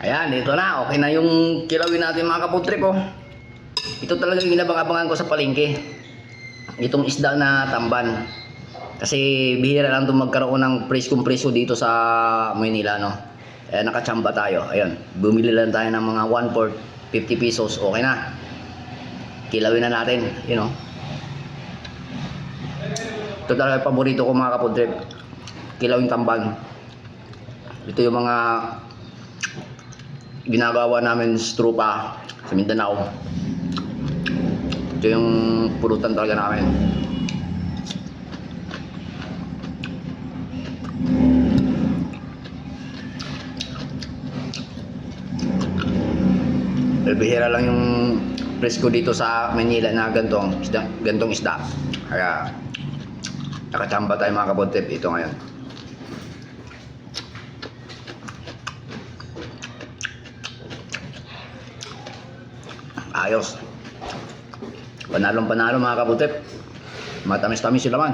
Ayan, ito na. Okay na yung kilawin natin mga kaputrip oh. Ito talaga yung inabang-abangan ko sa palengke. Itong isda na tamban. Kasi bihira lang itong magkaroon ng preskong presyo dito sa Maynila, no? Eh, nakachamba tayo. Ayun, bumili lang tayo ng mga 1/4, 50 pesos. Okay na. Kilawin na natin, you know. Ito talaga yung paborito ko mga kaputrip. Kilawin tamban. Ito yung mga ginagawa namin sa trupa sa Mindanao. Ito yung pulutan talaga namin. Bihira lang yung presko dito sa Manila na gantong isda. Kaya nakachamba tayo mga kaputrip. Ito ngayon. Ayos. Panalong-panalo mga kaputrip. Matamis-tamis yung laman.